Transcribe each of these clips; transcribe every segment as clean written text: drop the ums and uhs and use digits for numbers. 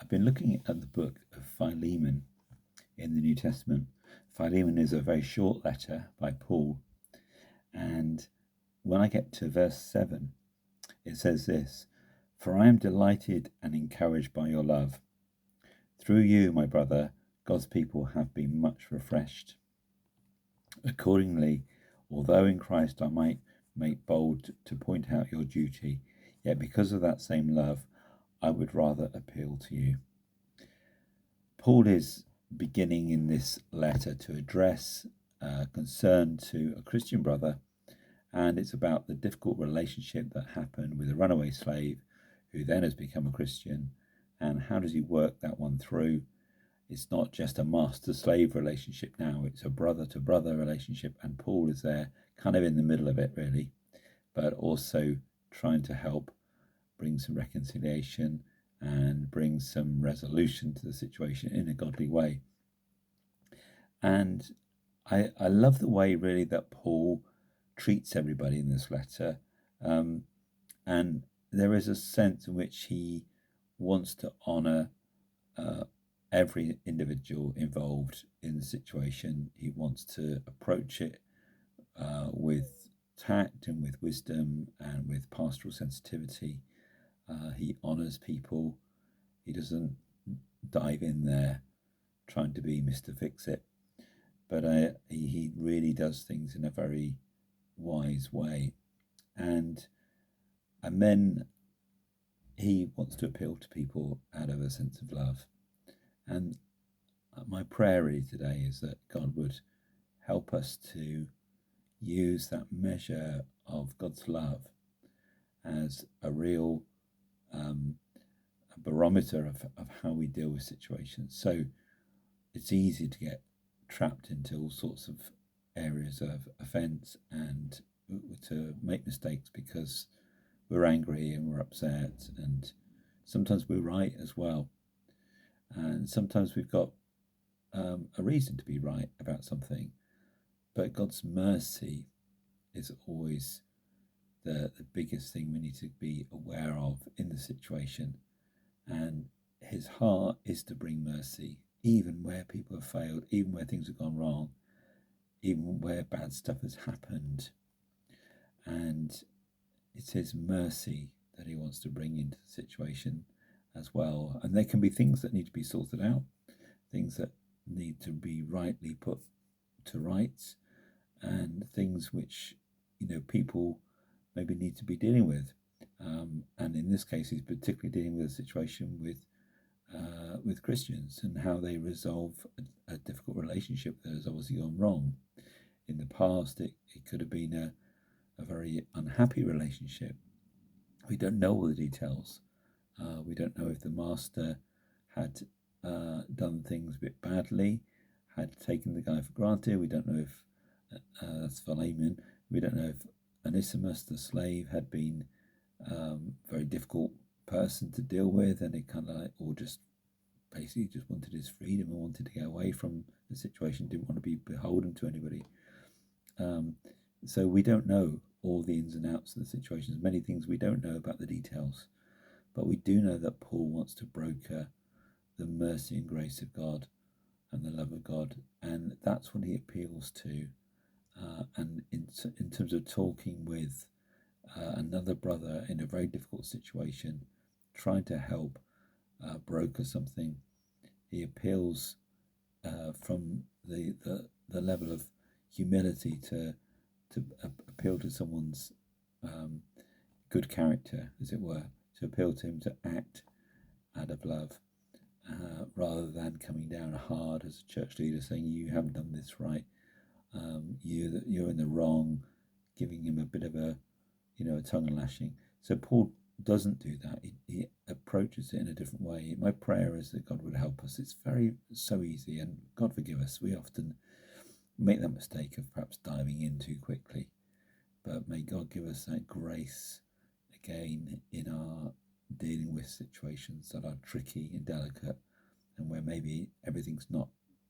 I've been looking at the book of Philemon in the New Testament. Philemon is a very short letter by Paul, and when I get to verse 7, it says this: "For I am delighted and encouraged by your love. Through you, my brother, God's people have been much refreshed. Accordingly, although in Christ I might make bold to point out your duty, yet because of that same love, I would rather appeal to you." Paul is beginning in this letter to address concern to a Christian brother, and it's about the difficult relationship that happened with a runaway slave who then has become a Christian, and how does he work that one through. It's not just a master-slave relationship now, it's a brother-to-brother relationship, and Paul is there kind of in the middle of it, really, but also trying to help bring some reconciliation and bring some resolution to the situation in a godly way. And I love the way, really, that Paul treats everybody in this letter. And there is a sense in which he wants to honour every individual involved in the situation. He wants to approach it with tact and with wisdom and with pastoral sensitivity. He honours people. He doesn't dive in there trying to be Mr. Fix-It, but he really does things in a very wise way. And then he wants to appeal to people out of a sense of love. And my prayer really today is that God would help us to use that measure of God's love as a real barometer of how we deal with situations. So it's easy to get trapped into all sorts of areas of offence and to make mistakes because we're angry and we're upset, and sometimes we're right as well, and sometimes we've got a reason to be right about something, but God's mercy is always the biggest thing we need to be aware of in the situation. And his heart is to bring mercy, even where people have failed, even where things have gone wrong, even where bad stuff has happened. And it's his mercy that he wants to bring into the situation as well. And there can be things that need to be sorted out, things that need to be rightly put to rights, and things which, people maybe need to be dealing with. And in this case, he's particularly dealing with a situation with Christians and how they resolve a difficult relationship that has obviously gone wrong. In the past, it could have been a very unhappy relationship. We don't know all the details. We don't know if the master had done things a bit badly, had taken the guy for granted. We don't know if that's Philemon. We don't know if Onesimus, the slave, had been a very difficult person to deal with, and it kind of or just basically just wanted his freedom and wanted to get away from the situation, didn't want to be beholden to anybody. So we don't know all the ins and outs of the situation. There's many things we don't know about the details, but we do know that Paul wants to broker the mercy and grace of God and the love of God, and that's what he appeals to. And in terms of talking with another brother in a very difficult situation, trying to help broker something, he appeals from the level of humility to appeal to someone's good character, as it were, to appeal to him to act out of love, rather than coming down hard as a church leader saying, you haven't done this right, you're in the wrong, giving him a bit of a tongue and lashing. So Paul doesn't do that. He approaches it in a different way. My prayer is that God would help us. It's so easy, and God forgive us. We often make that mistake of perhaps diving in too quickly. But may God give us that grace again in our dealing with situations that are tricky and delicate, and where maybe everything's not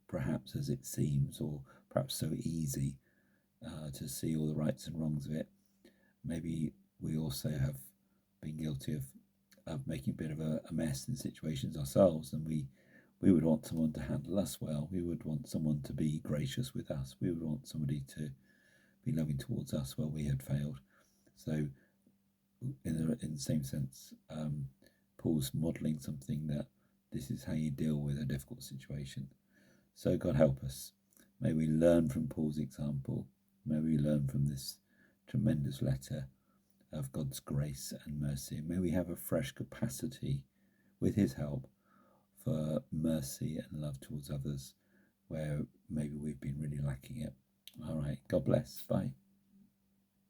perhaps as it seems, or perhaps so easy to see all the rights and wrongs of it. Maybe we also have been guilty of of making a bit of a mess in situations ourselves, and we would want someone to handle us well. We would want someone to be gracious with us. We would want somebody to be loving towards us where we had failed. So in the same sense, Paul's modelling something that this is how you deal with a difficult situation. So God help us. May we learn from Paul's example. May we learn from this tremendous letter of God's grace and mercy. May we have a fresh capacity with his help for mercy and love towards others where maybe we've been really lacking it. All right. God bless. Bye.